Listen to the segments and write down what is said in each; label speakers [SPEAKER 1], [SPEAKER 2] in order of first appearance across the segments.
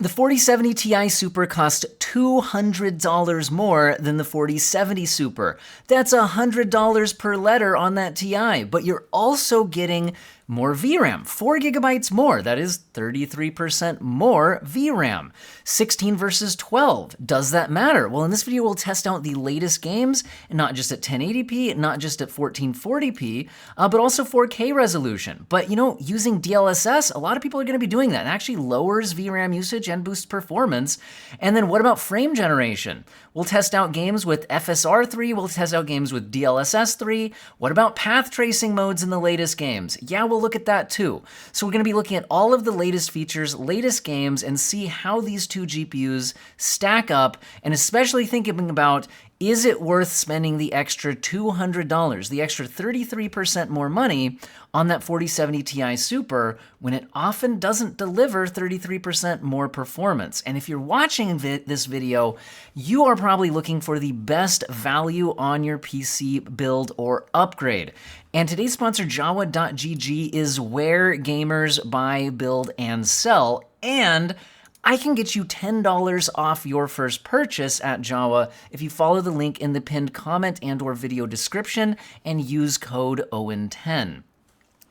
[SPEAKER 1] The 4070 Ti Super cost $200 more than the 4070 Super. That's $100 per letter on that Ti, but you're also getting more VRAM, 4 gigabytes more. That is 33% more VRAM. 16 versus 12. Does that matter? Well, in this video, we'll test out the latest games, not just at 1080p, not just at 1440p, but also 4K resolution. But you know, using DLSS, a lot of people are going to be doing that. It actually lowers VRAM usage and boosts performance. And then what about frame generation? We'll test out games with FSR 3, we'll test out games with DLSS 3. What about path tracing modes in the latest games? Yeah, we'll look at that too. So we're going to be looking at all of the latest features, latest games, and see how these two GPUs stack up, and especially thinking about, is it worth spending the extra $200, the extra 33% more money on that 4070 Ti Super when it often doesn't deliver 33% more performance? And if you're watching this video, you are probably looking for the best value on your PC build or upgrade. And today's sponsor, Jawa.gg, is where gamers buy, build, and sell. And I can get you $10 off your first purchase at Jawa if you follow the link in the pinned comment and/or video description and use code OWEN10.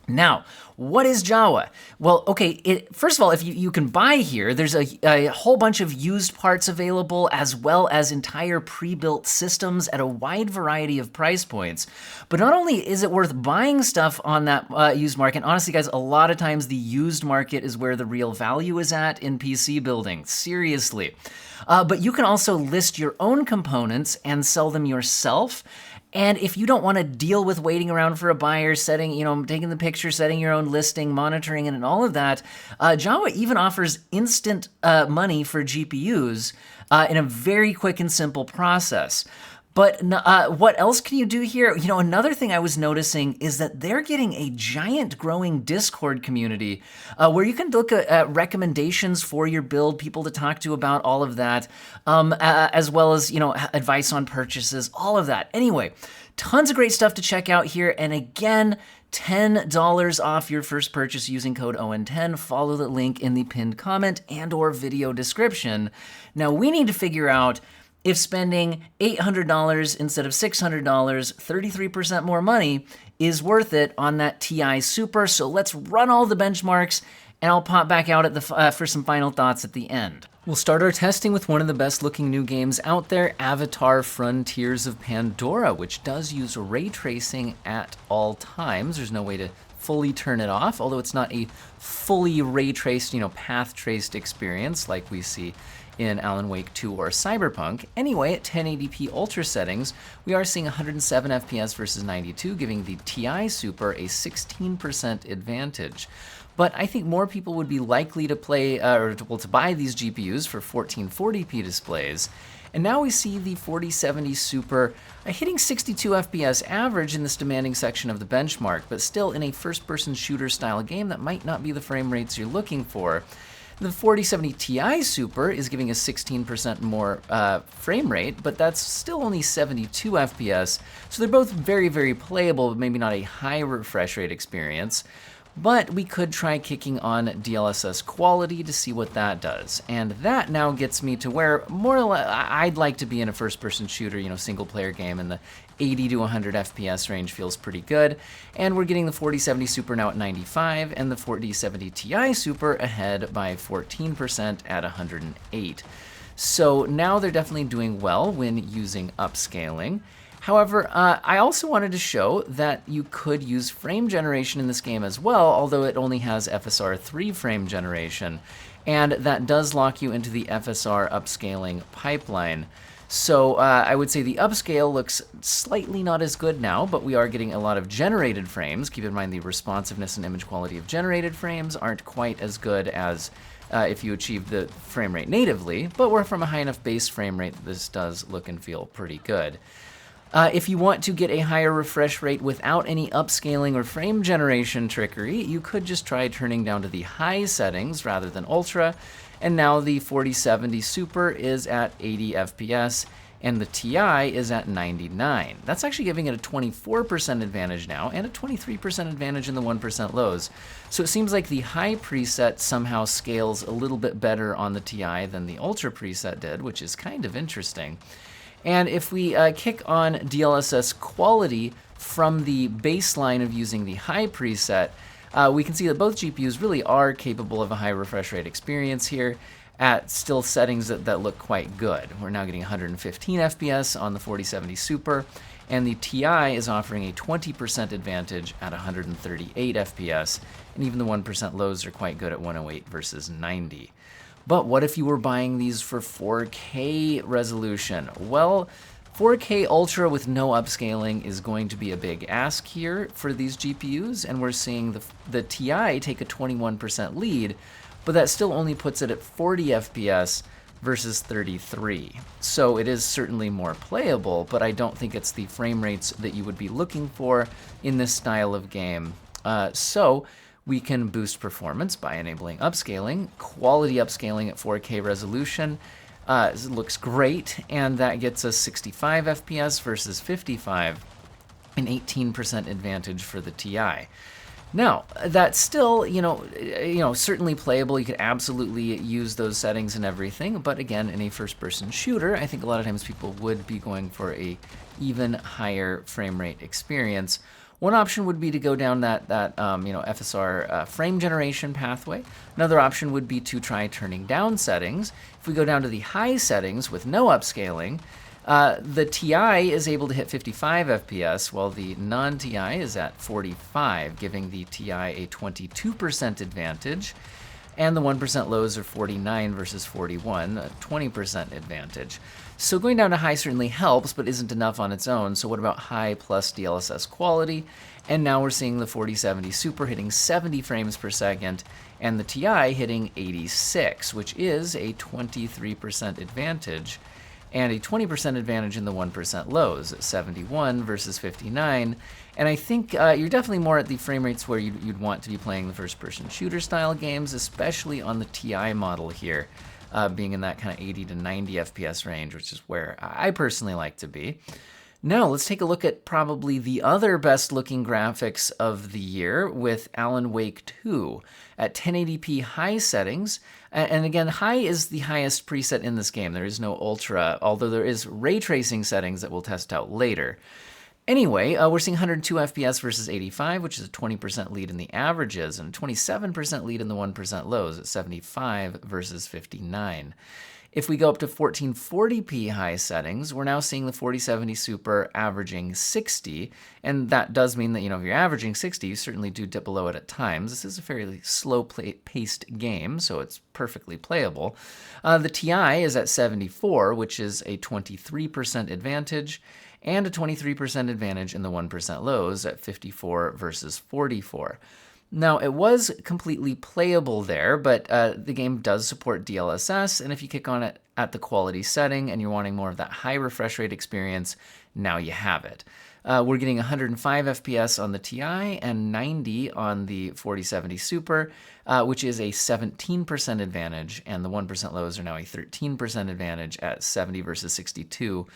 [SPEAKER 1] Now, what is Jawa? Well, okay, first of all, if you can buy here, there's a whole bunch of used parts available, as well as entire pre-built systems at a wide variety of price points. But not only is it worth buying stuff on that used market, honestly, guys, a lot of times the used market is where the real value is at in PC building, seriously. But you can also list your own components and sell them yourself. And if you don't want to deal with waiting around for a buyer, taking the picture, setting your own listing, monitoring it, and all of that, Jawa even offers instant money for GPUs in a very quick and simple process. But what else can you do here? You know, another thing I was noticing is that they're getting a giant growing Discord community where you can look at recommendations for your build, people to talk to about all of that, as well as, advice on purchases, all of that. Anyway, tons of great stuff to check out here. And again, $10 off your first purchase using code OWEN10. Follow the link in the pinned comment and/or video description. Now, we need to figure out if spending $800 instead of $600, 33% more money, is worth it on that Ti Super. So let's run all the benchmarks, and I'll pop back out at for some final thoughts at the end. We'll start our testing with one of the best looking new games out there, Avatar: Frontiers of Pandora, which does use ray tracing at all times. There's no way to fully turn it off, although it's not a fully ray traced, path traced experience like we see in Alan Wake 2 or Cyberpunk. Anyway, at 1080p ultra settings, we are seeing 107 FPS versus 92, giving the Ti Super a 16% advantage. But I think more people would be likely to play, to buy these GPUs for 1440p displays. And now we see the 4070 Super hitting 62 FPS average in this demanding section of the benchmark, but still in a first-person shooter style game that might not be the frame rates you're looking for. The 4070 Ti Super is giving a 16% more frame rate, but that's still only 72 FPS, so they're both very, very playable, but maybe not a high refresh rate experience. But we could try kicking on DLSS quality to see what that does. And that now gets me to where I'd like to be in a first-person shooter, single-player game, and the 80 to 100 FPS range feels pretty good. And we're getting the 4070 Super now at 95, and the 4070 Ti Super ahead by 14% at 108. So now they're definitely doing well when using upscaling. However, I also wanted to show that you could use frame generation in this game as well, although it only has FSR 3 frame generation, and that does lock you into the FSR upscaling pipeline. So I would say the upscale looks slightly not as good now, but we are getting a lot of generated frames. Keep in mind the responsiveness and image quality of generated frames aren't quite as good as if you achieve the frame rate natively, but we're from a high enough base frame rate that this does look and feel pretty good. If you want to get a higher refresh rate without any upscaling or frame generation trickery, you could just try turning down to the high settings rather than ultra. And now the 4070 Super is at 80 FPS and the Ti is at 99. That's actually giving it a 24% advantage now and a 23% advantage in the 1% lows. So it seems like the high preset somehow scales a little bit better on the Ti than the Ultra preset did, which is kind of interesting. And if we kick on DLSS quality from the baseline of using the high preset, we can see that both GPUs really are capable of a high refresh rate experience here at still settings that look quite good. We're now getting 115 FPS on the 4070 Super, and the Ti is offering a 20% advantage at 138 FPS, and even the 1% lows are quite good at 108 versus 90. But what if you were buying these for 4K resolution? Well, 4K Ultra with no upscaling is going to be a big ask here for these GPUs, and we're seeing the Ti take a 21% lead, but that still only puts it at 40 FPS versus 33. So it is certainly more playable, but I don't think it's the frame rates that you would be looking for in this style of game. So we can boost performance by enabling upscaling, quality upscaling at 4K resolution. It looks great, and that gets us 65 FPS versus 55, an 18% advantage for the Ti. Now, that's still, certainly playable. You could absolutely use those settings and everything, but again, in a first-person shooter, I think a lot of times people would be going for a even higher frame rate experience. One option would be to go down that FSR frame generation pathway. Another option would be to try turning down settings. If we go down to the high settings with no upscaling, the Ti is able to hit 55 FPS, while the non-Ti is at 45, giving the Ti a 22% advantage, and the 1% lows are 49 versus 41, a 20% advantage. So going down to high certainly helps, but isn't enough on its own. So what about high plus DLSS quality? And now we're seeing the 4070 Super hitting 70 frames per second, and the Ti hitting 86, which is a 23% advantage, and a 20% advantage in the 1% lows at 71 versus 59. And I think you're definitely more at the frame rates where you'd want to be playing the first-person shooter style games, especially on the Ti model here, being in that kind of 80 to 90 FPS range, which is where I personally like to be. Now let's take a look at probably the other best looking graphics of the year with Alan Wake 2 at 1080p high settings. And again, high is the highest preset in this game. There is no ultra, although there is ray tracing settings that we'll test out later. Anyway, we're seeing 102 FPS versus 85, which is a 20% lead in the averages and a 27% lead in the 1% lows at 75 versus 59. If we go up to 1440p high settings, we're now seeing the 4070 Super averaging 60, and that does mean that, if you're averaging 60, you certainly do dip below it at times. This is a fairly slow-paced game, so it's perfectly playable. The Ti is at 74, which is a 23% advantage, and a 23% advantage in the 1% lows at 54 versus 44. Now, it was completely playable there, but the game does support DLSS, and if you kick on it at the quality setting and you're wanting more of that high refresh rate experience, now you have it. We're getting 105 FPS on the Ti and 90 on the 4070 Super, which is a 17% advantage, and the 1% lows are now a 13% advantage at 70 versus 62.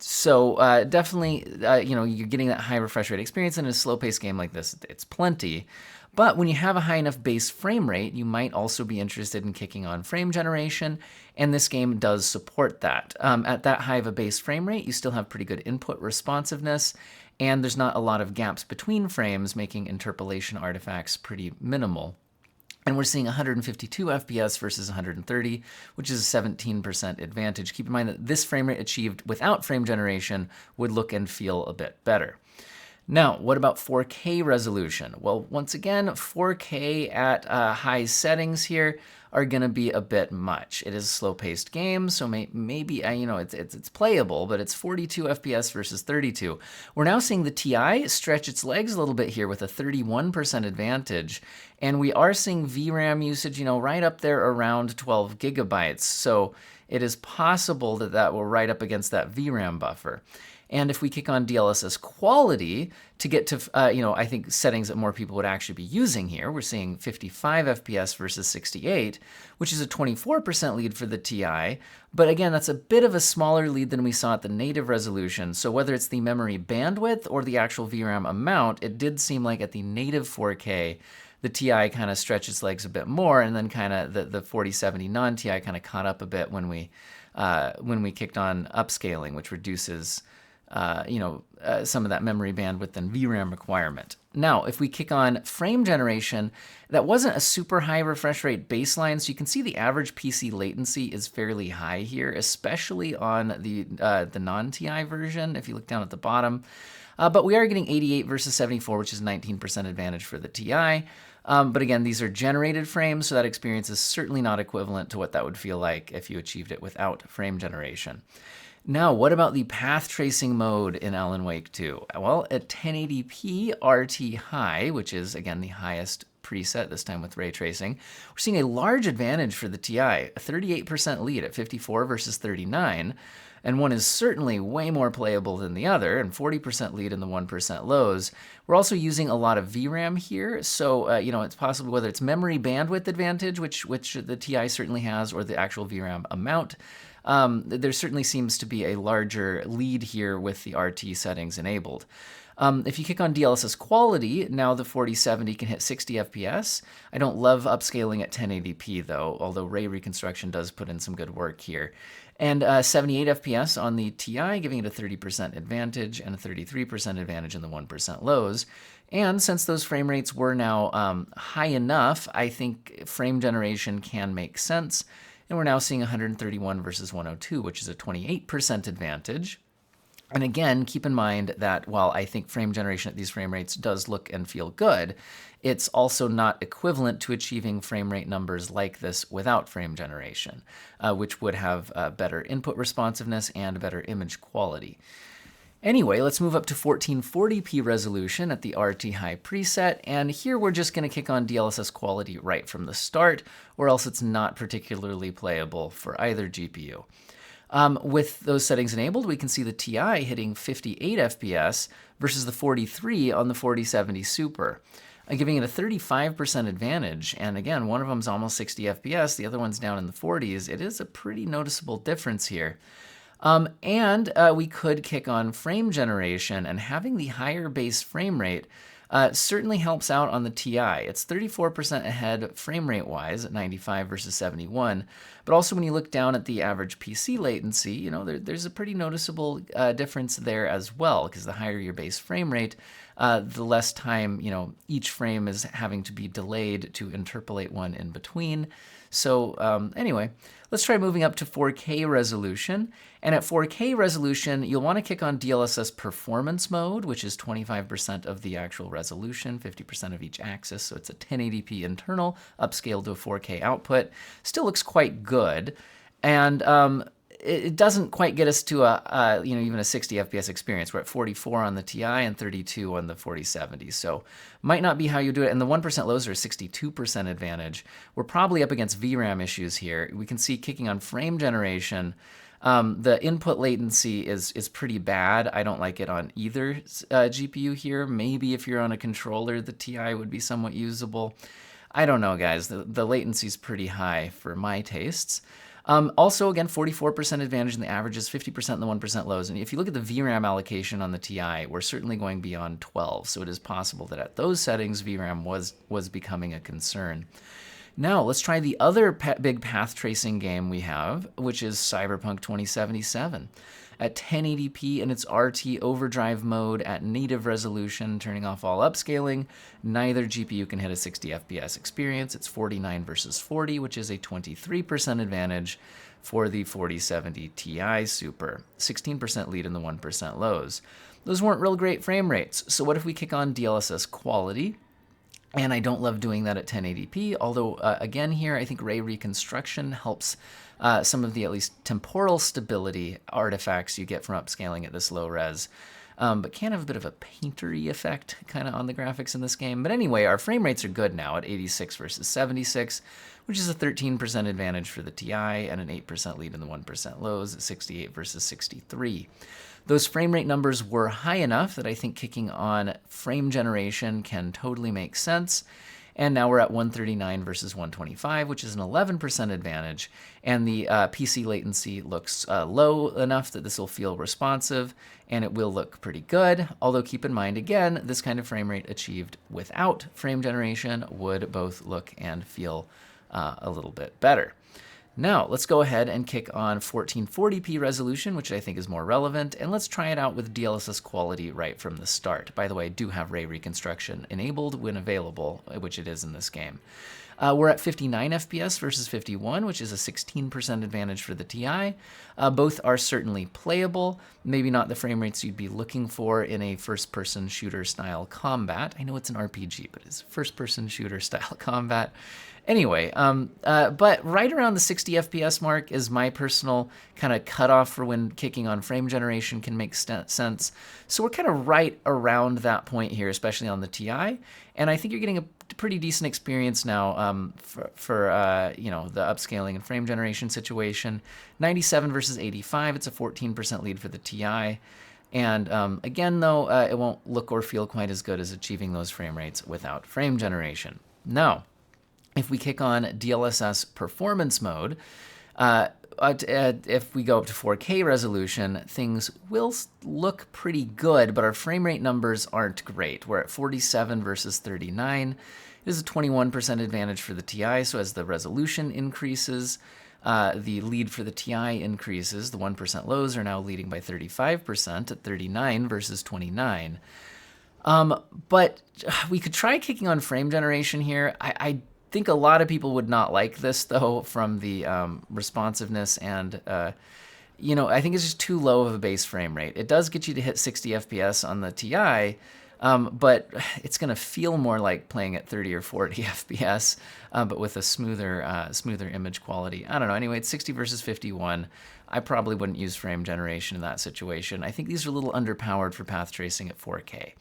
[SPEAKER 1] So definitely, you're getting that high refresh rate experience in a slow-paced game like this. It's plenty. But when you have a high enough base frame rate, you might also be interested in kicking on frame generation, and this game does support that. At that high of a base frame rate, you still have pretty good input responsiveness, and there's not a lot of gaps between frames, making interpolation artifacts pretty minimal. And we're seeing 152 FPS versus 130, which is a 17% advantage. Keep in mind that this frame rate achieved without frame generation would look and feel a bit better. Now, what about 4K resolution? Well, once again, 4K at high settings here are going to be a bit much. It is a slow-paced game, so maybe it's playable, but it's 42 FPS versus 32. We're now seeing the Ti stretch its legs a little bit here with a 31% advantage, and we are seeing VRAM usage, right up there around 12 gigabytes. So it is possible that will right up against that VRAM buffer. And if we kick on DLSS quality to get to, I think settings that more people would actually be using here, we're seeing 55 FPS versus 68, which is a 24% lead for the Ti. But again, that's a bit of a smaller lead than we saw at the native resolution. So whether it's the memory bandwidth or the actual VRAM amount, it did seem like at the native 4K, the Ti kind of stretched its legs a bit more, and then kind of the 4070 non-Ti kind of caught up a bit when we kicked on upscaling, which reduces some of that memory bandwidth and VRAM requirement. Now, if we kick on frame generation, that wasn't a super high refresh rate baseline, so you can see the average PC latency is fairly high here, especially on the non-Ti version, if you look down at the bottom. But we are getting 88 versus 74, which is 19% advantage for the Ti. But again, these are generated frames, so that experience is certainly not equivalent to what that would feel like if you achieved it without frame generation. Now, what about the path tracing mode in Alan Wake 2? Well, at 1080p RT High, which is, again, the highest preset, this time with ray tracing, we're seeing a large advantage for the Ti, a 38% lead at 54 versus 39, and one is certainly way more playable than the other, and 40% lead in the 1% lows. We're also using a lot of VRAM here, so it's possible whether it's memory bandwidth advantage, which the Ti certainly has, or the actual VRAM amount. There certainly seems to be a larger lead here with the RT settings enabled. If you kick on DLSS quality, now the 4070 can hit 60 FPS. I don't love upscaling at 1080p though, although ray reconstruction does put in some good work here. And 78 FPS on the Ti, giving it a 30% advantage and a 33% advantage in the 1% lows. And since those frame rates were now high enough, I think frame generation can make sense. And we're now seeing 131 versus 102, which is a 28% advantage. And again, keep in mind that while I think frame generation at these frame rates does look and feel good, it's also not equivalent to achieving frame rate numbers like this without frame generation, which would have better input responsiveness and better image quality. Anyway, let's move up to 1440p resolution at the RT High preset, and here we're just going to kick on DLSS quality right from the start, or else it's not particularly playable for either GPU. With those settings enabled, we can see the Ti hitting 58 FPS versus the 43 on the 4070 Super, giving it a 35% advantage. And again, one of them's almost 60 FPS, the other one's down in the 40s. It is a pretty noticeable difference here. And we could kick on frame generation, and having the higher base frame rate certainly helps out on the Ti. It's 34% ahead frame rate wise at 95 versus 71. But also when you look down at the average PC latency, there's a pretty noticeable difference there as well, because the higher your base frame rate, the less time, each frame is having to be delayed to interpolate one in between. So anyway, let's try moving up to 4K resolution. And at 4K resolution, you'll want to kick on DLSS performance mode, which is 25% of the actual resolution, 50% of each axis. So it's a 1080p internal, upscaled to a 4K output. Still looks quite good. And it doesn't quite get us to even a 60 FPS experience. We're at 44 on the Ti and 32 on the 4070. So might not be how you do it. And the 1% lows are a 62% advantage. We're probably up against VRAM issues here. We can see kicking on frame generation. The input latency is pretty bad. I don't like it on either GPU here. Maybe if you're on a controller, the Ti would be somewhat usable. I don't know, guys. The latency is pretty high for my tastes. Also, again, 44% advantage in the averages, 50% in the 1% lows. And if you look at the VRAM allocation on the Ti, we're certainly going beyond 12. So it is possible that at those settings, VRAM was becoming a concern. Now, let's try the other big path tracing game we have, which is Cyberpunk 2077. At 1080p in its RT Overdrive mode at native resolution, turning off all upscaling, neither GPU can hit a 60 FPS experience. It's 49 versus 40, which is a 23% advantage for the 4070 Ti Super. 16% lead in the 1% lows. Those weren't real great frame rates. So what if we kick on DLSS quality? And I don't love doing that at 1080p, although again here, I think ray reconstruction helps some of the at least temporal stability artifacts you get from upscaling at this low res. but can have a bit of a paintery effect kind of on the graphics in this game. But anyway, our frame rates are good now at 86 versus 76, which is a 13% advantage for the TI and an 8% lead in the 1% lows at 68 versus 63. Those frame rate numbers were high enough that I think kicking on frame generation can totally make sense. And now we're at 139 versus 125, which is an 11% advantage. And the PC latency looks low enough that this will feel responsive, and it will look pretty good. Although keep in mind, again, this kind of frame rate achieved without frame generation would both look and feel a little bit better. Now, let's go ahead and kick on 1440p resolution, which I think is more relevant, and let's try it out with DLSS quality right from the start. By the way, I do have ray reconstruction enabled when available, which it is in this game. We're at 59 FPS versus 51, which is a 16% advantage for the TI. Both are certainly playable, maybe not the frame rates you'd be looking for in a first-person shooter style combat. I know it's an RPG, but it's first-person shooter style combat. Anyway, but right around the 60 FPS mark is my personal kind of cutoff for when kicking on frame generation can make sense. So we're kind of right around that point here, especially on the TI. And I think you're getting a pretty decent experience now for you know, the upscaling and frame generation situation. 97 versus 85, it's a 14% lead for the TI. And again, though, it won't look or feel quite as good as achieving those frame rates without frame generation. Now, if we kick on DLSS performance mode, if we go up to 4K resolution, things will look pretty good, but our frame rate numbers aren't great. We're at 47 versus 39. It is a 21% advantage for the TI, so as the resolution increases, the lead for the TI increases. The 1% lows are now leading by 35% at 39 versus 29. But we could try kicking on frame generation here. I think a lot of people would not like this, though, from the responsiveness and, you know, I think it's just too low of a base frame rate. It does get you to hit 60 FPS on the TI, but it's going to feel more like playing at 30 or 40 FPS, but with a smoother image quality. I don't know. Anyway, it's 60 versus 51. I probably wouldn't use frame generation in that situation. I think these are a little underpowered for path tracing at 4K.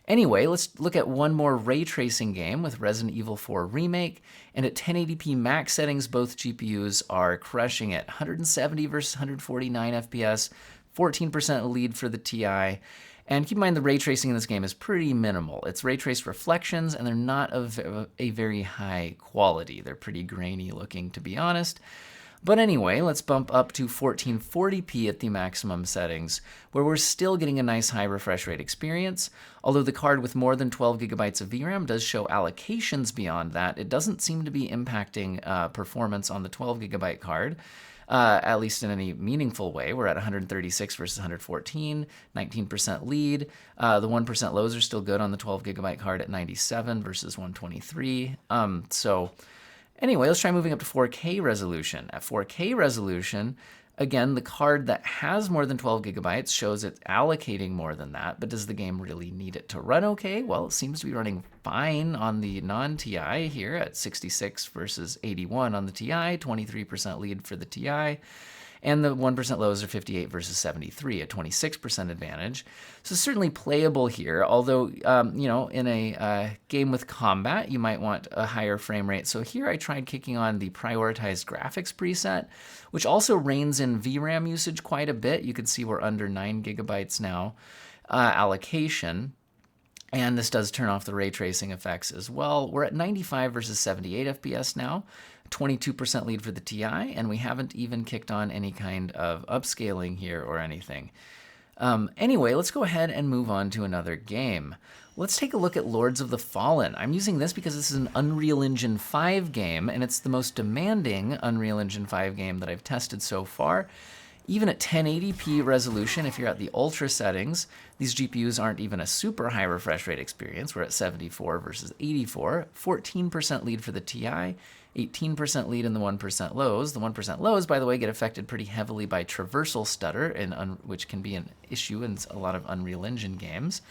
[SPEAKER 1] Anyway, let's look at one more ray tracing game with Resident Evil 4 Remake, and at 1080p max settings, both GPUs are crushing it. 170 versus 149 FPS, 14% lead for the TI, and keep in mind the ray tracing in this game is pretty minimal. It's ray traced reflections, and they're not of a very high quality. They're pretty grainy looking, to be honest. But anyway, let's bump up to 1440p at the maximum settings, where we're still getting a nice high refresh rate experience. Although the card with more than 12 gigabytes of VRAM does show allocations beyond that, it doesn't seem to be impacting performance on the 12 gigabyte card, at least in any meaningful way. We're at 136 versus 114, 19% lead. The 1% lows are still good on the 12 gigabyte card at 97 versus 123. Anyway, let's try moving up to 4K resolution. At 4K resolution, again, the card that has more than 12 gigabytes shows it's allocating more than that, but does the game really need it to run okay? Well, it seems to be running fine on the non-TI here at 66 versus 81 on the TI, 23% lead for the TI. And the 1% lows are 58 versus 73, a 26% advantage. So certainly playable here, although, you know, in a game with combat, you might want a higher frame rate. So here I tried kicking on the prioritized graphics preset, which also reins in VRAM usage quite a bit. You can see we're under 9 gigabytes now allocation. And this does turn off the ray tracing effects as well. We're at 95 versus 78 FPS now. 22% lead for the TI, and we haven't even kicked on any kind of upscaling here or anything. Anyway, let's go ahead and move on to another game. Let's take a look at Lords of the Fallen. I'm using this because this is an Unreal Engine 5 game, and it's the most demanding Unreal Engine 5 game that I've tested so far. Even at 1080p resolution, if you're at the ultra settings, these GPUs aren't even a super high refresh rate experience. We're at 74 versus 84, 14% lead for the TI, 18% lead in the 1% lows. The 1% lows, by the way, get affected pretty heavily by traversal stutter, which can be an issue in a lot of Unreal Engine games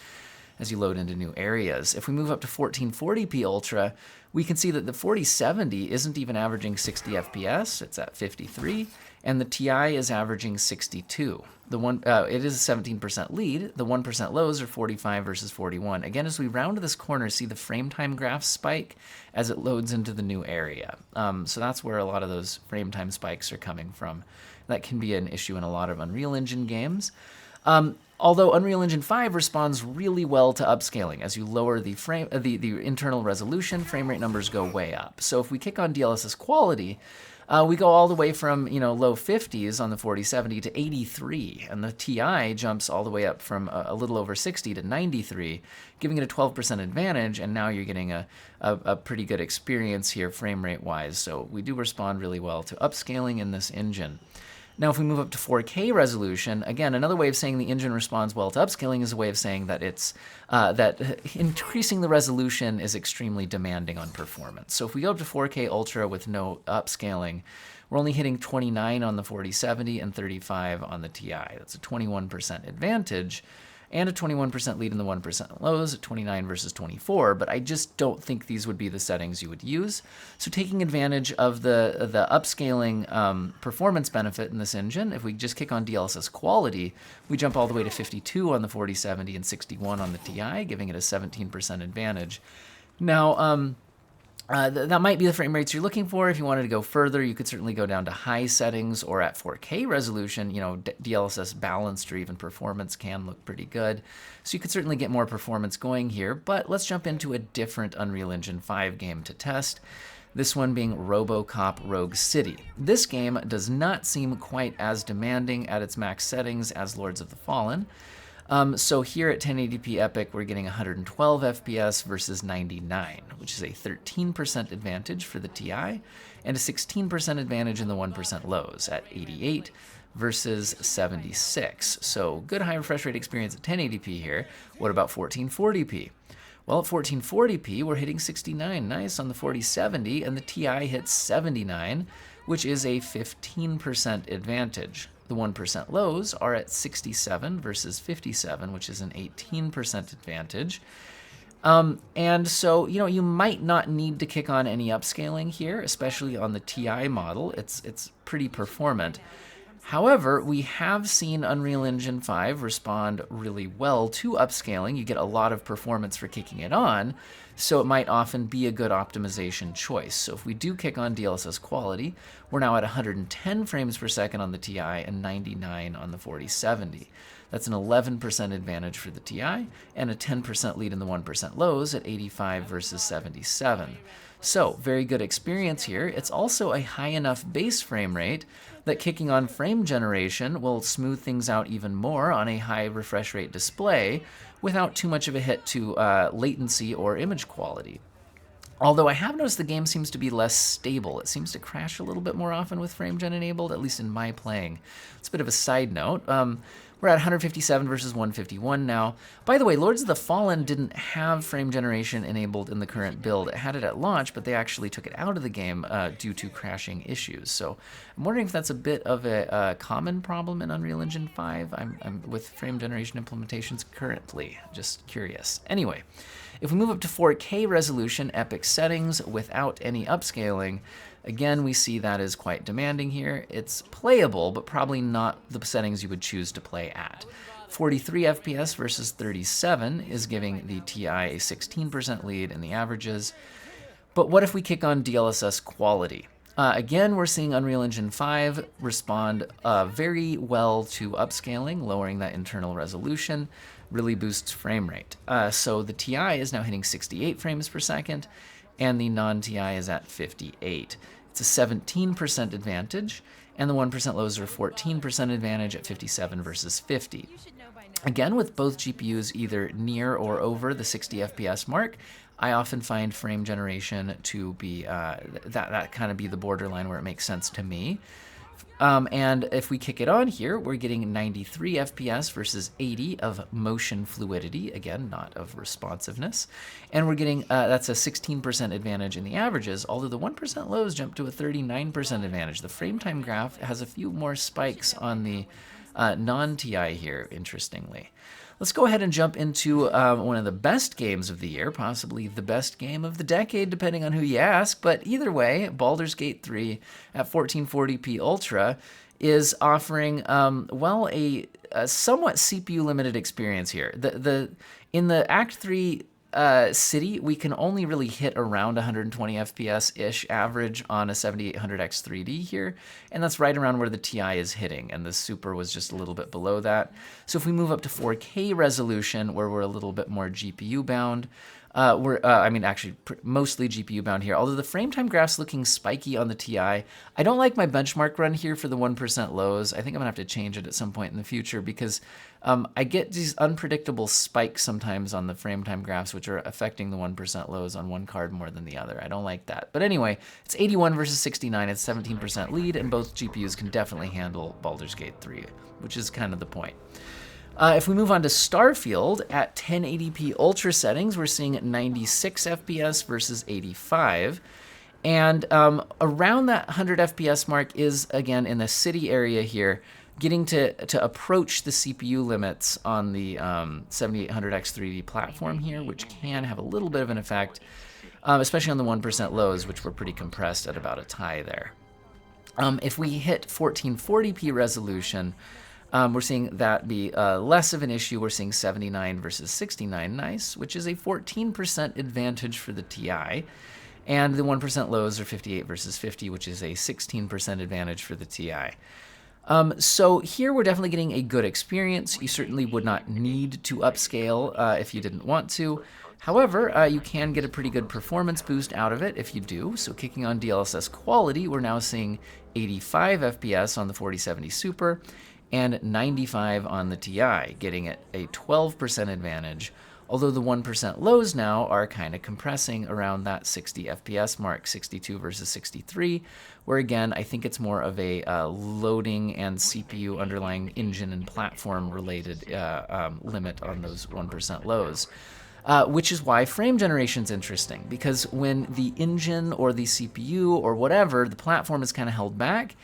[SPEAKER 1] as you load into new areas. If we move up to 1440p Ultra, we can see that the 4070 isn't even averaging 60 FPS. It's at 53. and the TI is averaging 62. It is a 17% lead. The 1% lows are 45 versus 41. Again, as we round this corner, see the frame time graph spike as it loads into the new area. So that's where a lot of those frame time spikes are coming from. That can be an issue in a lot of Unreal Engine games. Although Unreal Engine 5 responds really well to upscaling. As you lower the internal resolution, frame rate numbers go way up. So if we kick on DLSS quality, we go all the way from low 50s on the 4070 to 83, and the TI jumps all the way up from a little over 60 to 93, giving it a 12% advantage, and now you're getting a pretty good experience here frame rate wise. So we do respond really well to upscaling in this engine. Now, if we move up to 4K resolution, again, another way of saying the engine responds well to upscaling is a way of saying that that increasing the resolution is extremely demanding on performance. So if we go up to 4K Ultra with no upscaling, we're only hitting 29 on the 4070 and 35 on the TI. That's a 21% advantage, and a 21% lead in the 1% lows at 29 versus 24, but I just don't think these would be the settings you would use. So taking advantage of the upscaling performance benefit in this engine, if we just kick on DLSS quality, we jump all the way to 52 on the 4070 and 61 on the TI, giving it a 17% advantage. Now, that might be the frame rates you're looking for. If you wanted to go further, you could certainly go down to high settings or at 4K resolution. DLSS balanced or even performance can look pretty good. So you could certainly get more performance going here, but let's jump into a different Unreal Engine 5 game to test. This one being RoboCop Rogue City. This game does not seem quite as demanding at its max settings as Lords of the Fallen. So here at 1080p Epic, we're getting 112 FPS versus 99, which is a 13% advantage for the TI, and a 16% advantage in the 1% lows at 88 versus 76. So good high refresh rate experience at 1080p here. What about 1440p? Well, at 1440p, we're hitting 69, nice, on the 4070, and the TI hits 79, which is a 15% advantage. The 1% lows are at 67 versus 57, which is an 18% advantage. And so, you might not need to kick on any upscaling here, especially on the TI model. It's pretty performant. However, we have seen Unreal Engine 5 respond really well to upscaling. You get a lot of performance for kicking it on, so it might often be a good optimization choice. So if we do kick on DLSS quality, we're now at 110 frames per second on the TI and 99 on the 4070. That's an 11% advantage for the TI and a 10% lead in the 1% lows at 85 versus 77. So very good experience here. It's also a high enough base frame rate that kicking on frame generation will smooth things out even more on a high refresh rate display without too much of a hit to latency or image quality. Although I have noticed the game seems to be less stable. It seems to crash a little bit more often with frame gen enabled, at least in my playing. It's a bit of a side note. We're at 157 versus 151 now. By the way, Lords of the Fallen didn't have frame generation enabled in the current build. It had it at launch, but they actually took it out of the game due to crashing issues. So I'm wondering if that's a bit of a common problem in Unreal Engine 5. I'm with frame generation implementations currently. Just curious. Anyway, if we move up to 4K resolution, Epic settings without any upscaling, again, we see that is quite demanding here. It's playable, but probably not the settings you would choose to play at. 43 FPS versus 37 is giving the TI a 16% lead in the averages. But what if we kick on DLSS quality? Again, we're seeing Unreal Engine 5 respond very well to upscaling, lowering that internal resolution, really boosts frame rate. So the TI is now hitting 68 frames per second, and the non-TI is at 58. It's a 17% advantage, and the 1% lows are 14% advantage at 57 versus 50. Again, with both GPUs either near or over the 60 FPS mark, I often find frame generation to be that kind of be the borderline where it makes sense to me. And if we kick it on here, we're getting 93 FPS versus 80 of motion fluidity, again, not of responsiveness. And we're getting, that's a 16% advantage in the averages, although the 1% lows jump to a 39% advantage. The frame time graph has a few more spikes on the non-TI here, interestingly. Let's go ahead and jump into one of the best games of the year, possibly the best game of the decade, depending on who you ask. But either way, Baldur's Gate 3 at 1440p Ultra is offering, well, a somewhat CPU-limited experience here. In the Act 3 city, we can only really hit around 120 FPS-ish average on a 7800X 3D here, and that's right around where the TI is hitting, and the Super was just a little bit below that. So if we move up to 4K resolution, where we're a little bit more GPU-bound, mostly GPU-bound here, although the frame time graph's looking spiky on the TI. I don't like my benchmark run here for the 1% lows. I think I'm gonna have to change it at some point in the future because I get these unpredictable spikes sometimes on the frame time graphs, which are affecting the 1% lows on one card more than the other. I don't like that. But anyway, it's 81 versus 69. It's 17% lead, and both GPUs can definitely handle Baldur's Gate 3, which is kind of the point. If we move on to Starfield, at 1080p Ultra settings, we're seeing 96 FPS versus 85. And around that 100 FPS mark is, again, in the city area here, getting to approach the CPU limits on the 7800X 3D platform here, which can have a little bit of an effect, especially on the 1% lows, which were pretty compressed at about a tie there. If we hit 1440p resolution, we're seeing that be less of an issue. We're seeing 79 versus 69, nice, which is a 14% advantage for the TI. And the 1% lows are 58 versus 50, which is a 16% advantage for the TI. So here we're definitely getting a good experience. You certainly would not need to upscale if you didn't want to. However, you can get a pretty good performance boost out of it if you do. So kicking on DLSS quality, we're now seeing 85 FPS on the 4070 Super and 95 on the TI, getting it a 12% advantage, although the 1% lows now are kind of compressing around that 60 FPS mark, 62 versus 63, where again, I think it's more of a loading and CPU underlying engine and platform related limit on those 1% lows. Which is why frame generation is interesting, because when the engine or the CPU or whatever, the platform is kind of held back,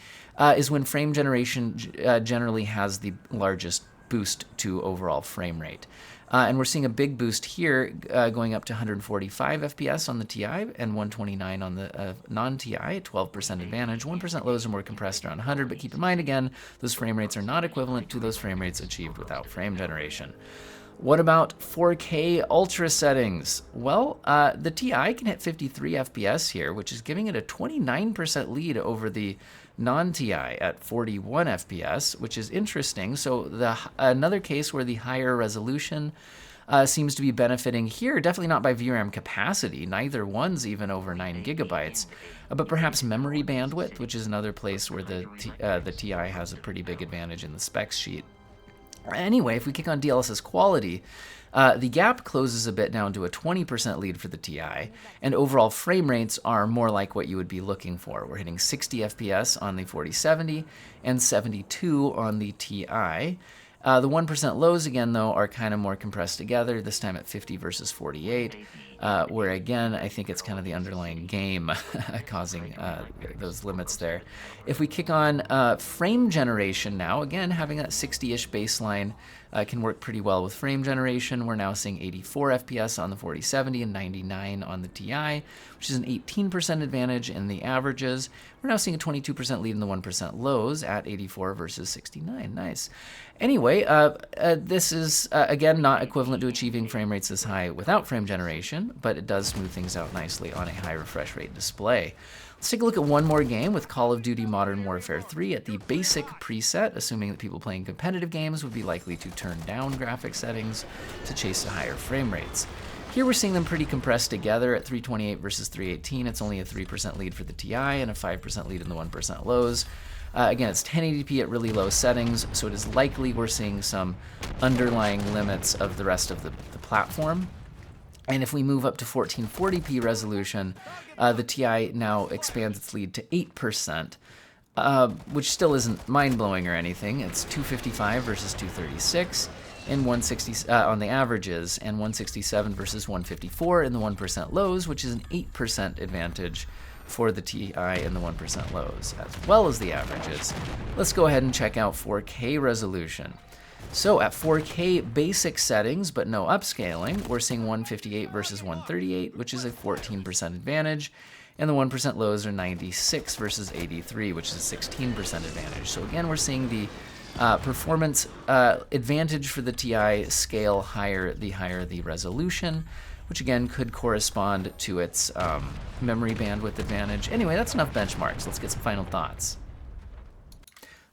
[SPEAKER 1] is when frame generation generally has the largest boost to overall frame rate. And we're seeing a big boost here going up to 145 FPS on the TI and 129 on the non-TI, 12% advantage. 1% lows are more compressed around 100, but keep in mind again, those frame rates are not equivalent to those frame rates achieved without frame generation. What about 4K Ultra settings? Well, the TI can hit 53 FPS here, which is giving it a 29% lead over the non-TI at 41 FPS, which is interesting. So another case where the higher resolution seems to be benefiting here, definitely not by VRAM capacity, neither one's even over 9 gigabytes, but perhaps memory bandwidth, which is another place where the TI has a pretty big advantage in the specs sheet. Anyway, if we kick on DLSS quality, the gap closes a bit down to a 20% lead for the TI, and overall frame rates are more like what you would be looking for. We're hitting 60 FPS on the 4070 and 72 on the TI. The 1% lows, again, though, are kind of more compressed together, this time at 50 versus 48, where, again, I think it's kind of the underlying game causing those limits there. If we kick on frame generation now, again, having that 60-ish baseline can work pretty well with frame generation. We're now seeing 84 FPS on the 4070 and 99 on the TI, which is an 18% advantage in the averages. We're now seeing a 22% lead in the 1% lows at 84 versus 69. Nice. Anyway, this is, again, not equivalent to achieving frame rates this high without frame generation, but it does smooth things out nicely on a high refresh rate display. Let's take a look at one more game with Call of Duty Modern Warfare 3 at the basic preset, assuming that people playing competitive games would be likely to turn down graphic settings to chase the higher frame rates. Here we're seeing them pretty compressed together at 328 versus 318. It's only a 3% lead for the TI and a 5% lead in the 1% lows. Again, it's 1080p at really low settings, so it is likely we're seeing some underlying limits of the rest of the platform. And if we move up to 1440p resolution, the TI now expands its lead to 8%, which still isn't mind-blowing or anything. It's 255 versus 236 in 160 on the averages, and 167 versus 154 in the 1% lows, which is an 8% advantage for the TI and the 1% lows, as well as the averages. Let's go ahead and check out 4K resolution. So at 4K basic settings, but no upscaling, we're seeing 158 versus 138, which is a 14% advantage. And the 1% lows are 96 versus 83, which is a 16% advantage. So again, we're seeing the performance advantage for the TI scale higher the resolution, which again could correspond to its memory bandwidth advantage. Anyway, that's enough benchmarks. Let's get some final thoughts.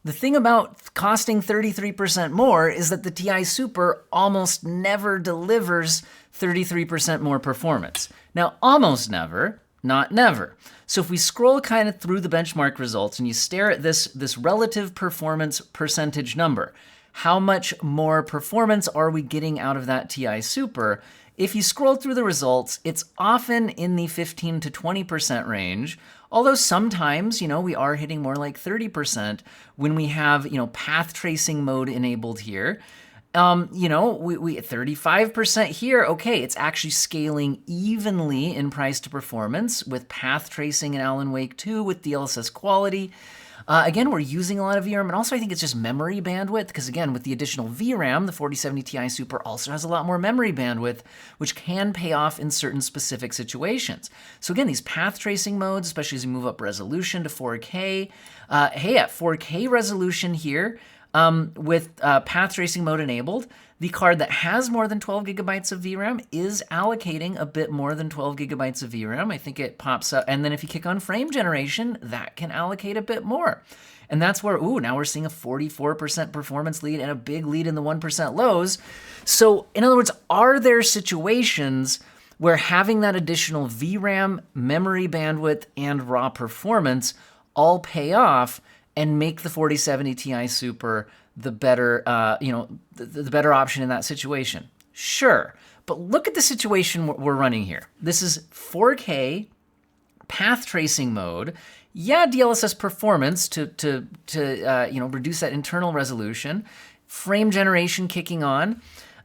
[SPEAKER 1] The thing about costing 33% more is that the TI Super almost never delivers 33% more performance. Now, almost never, not never. So if we scroll kind of through the benchmark results and you stare at this relative performance percentage number, how much more performance are we getting out of that TI Super? If you scroll through the results, it's often in the 15 to 20% range, although sometimes, we are hitting more like 30% when we have, path tracing mode enabled here. We 35% here, okay, it's actually scaling evenly in price to performance with path tracing in Alan Wake 2 with DLSS quality. Again, we're using a lot of VRAM, and also I think it's just memory bandwidth, because again, with the additional VRAM, the 4070 Ti Super also has a lot more memory bandwidth, which can pay off in certain specific situations. So again, these path tracing modes, especially as you move up resolution to 4K, hey, at 4K resolution here, with path tracing mode enabled, the card that has more than 12 gigabytes of VRAM is allocating a bit more than 12 gigabytes of VRAM. I think it pops up, and then if you kick on frame generation, that can allocate a bit more. And that's where, now we're seeing a 44% performance lead and a big lead in the 1% lows. So in other words, are there situations where having that additional VRAM, memory bandwidth, and raw performance all pay off and make the 4070 Ti Super the better, the better option in that situation? Sure, but look at the situation we're running here. This is 4K path tracing mode. Yeah, DLSS performance to reduce that internal resolution, frame generation kicking on,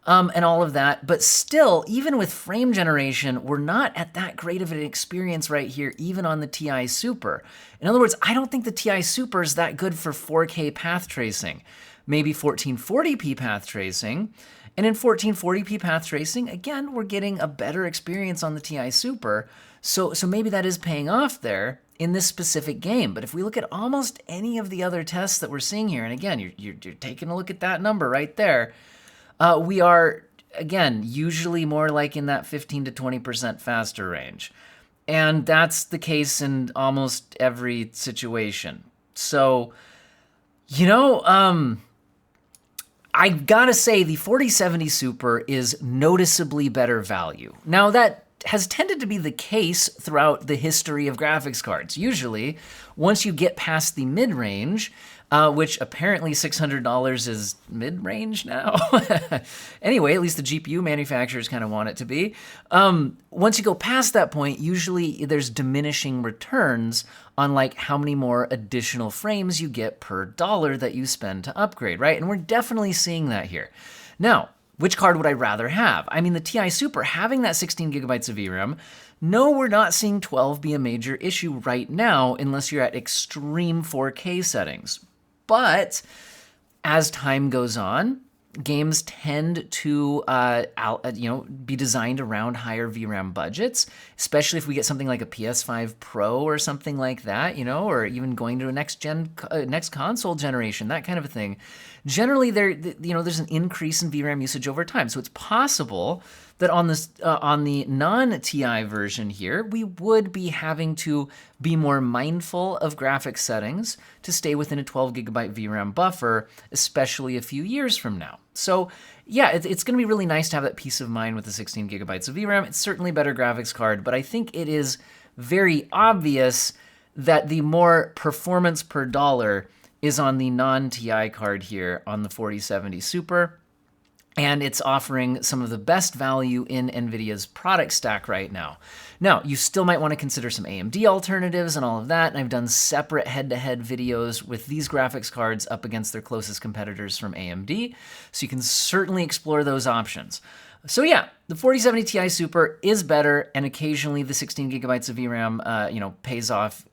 [SPEAKER 1] and all of that. But still, even with frame generation, we're not at that great of an experience right here, even on the Ti Super. In other words, I don't think the Ti Super is that good for 4K path tracing. Maybe 1440p path tracing. And in 1440p path tracing, again, we're getting a better experience on the Ti Super. So maybe that is paying off there in this specific game. But if we look at almost any of the other tests that we're seeing here, and again, you're taking a look at that number right there, we are, again, usually more like in that 15 to 20% faster range. And that's the case in almost every situation. So, I gotta say the 4070 Super is noticeably better value. Now that has tended to be the case throughout the history of graphics cards. Usually, once you get past the mid-range, which apparently $600 is mid-range now. Anyway, at least the GPU manufacturers kind of want it to be. Once you go past that point, usually there's diminishing returns on like how many more additional frames you get per dollar that you spend to upgrade, right? And we're definitely seeing that here. Now, which card would I rather have? I mean, the Ti Super having that 16 gigabytes of VRAM, no, we're not seeing 12 be a major issue right now unless you're at extreme 4K settings. But as time goes on, games tend to be designed around higher VRAM budgets, especially if we get something like a PS5 Pro or something like that, or even going to a next console generation, that kind of a thing. Generally, there's an increase in VRAM usage over time, so it's possible that on the non-TI version here, we would be having to be more mindful of graphics settings to stay within a 12 gigabyte VRAM buffer, especially a few years from now. So yeah, it's going to be really nice to have that peace of mind with the 16 gigabytes of VRAM. It's certainly a better graphics card, but I think it is very obvious that the more performance per dollar is on the non-TI card here on the 4070 Super. And it's offering some of the best value in NVIDIA's product stack right now. Now, you still might want to consider some AMD alternatives and all of that, and I've done separate head-to-head videos with these graphics cards up against their closest competitors from AMD, so you can certainly explore those options. So yeah, the 4070 Ti Super is better, and occasionally the 16 gigabytes of VRAM, pays off,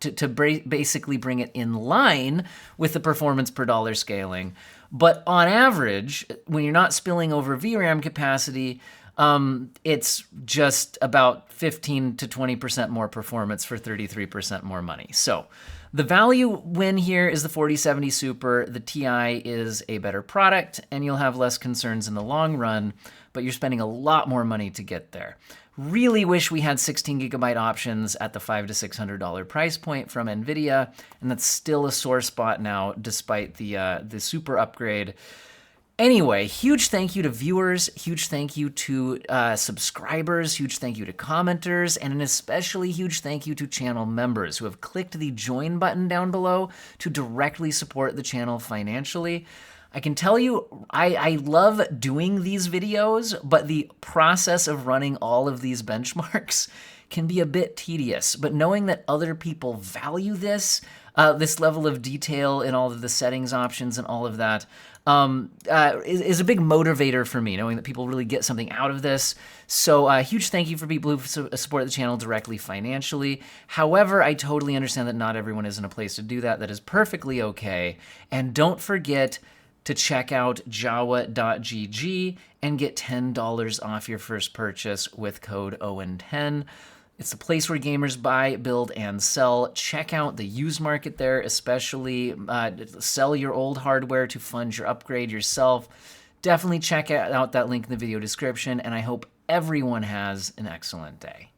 [SPEAKER 1] to basically bring it in line with the performance per dollar scaling. But on average, when you're not spilling over VRAM capacity, it's just about 15 to 20% more performance for 33% more money. So the value win here is the 4070 Super. The Ti is a better product, and you'll have less concerns in the long run, but you're spending a lot more money to get there. Really wish we had 16 gigabyte options at the $500 to $600 price point from NVIDIA, and that's still a sore spot now despite the Super upgrade. Anyway, huge thank you to viewers, huge thank you to subscribers, huge thank you to commenters, and an especially huge thank you to channel members who have clicked the join button down below to directly support the channel financially. I can tell you, I love doing these videos, but the process of running all of these benchmarks can be a bit tedious. But knowing that other people value this, this level of detail in all of the settings options and all of that, is a big motivator for me, knowing that people really get something out of this. So huge thank you for people who support the channel directly financially. However, I totally understand that not everyone is in a place to do that. That is perfectly okay. And don't forget to check out jawa.gg and get $10 off your first purchase with code OWEN10. It's the place where gamers buy, build, and sell. Check out the used market there, especially sell your old hardware to fund your upgrade yourself. Definitely check out that link in the video description, and I hope everyone has an excellent day.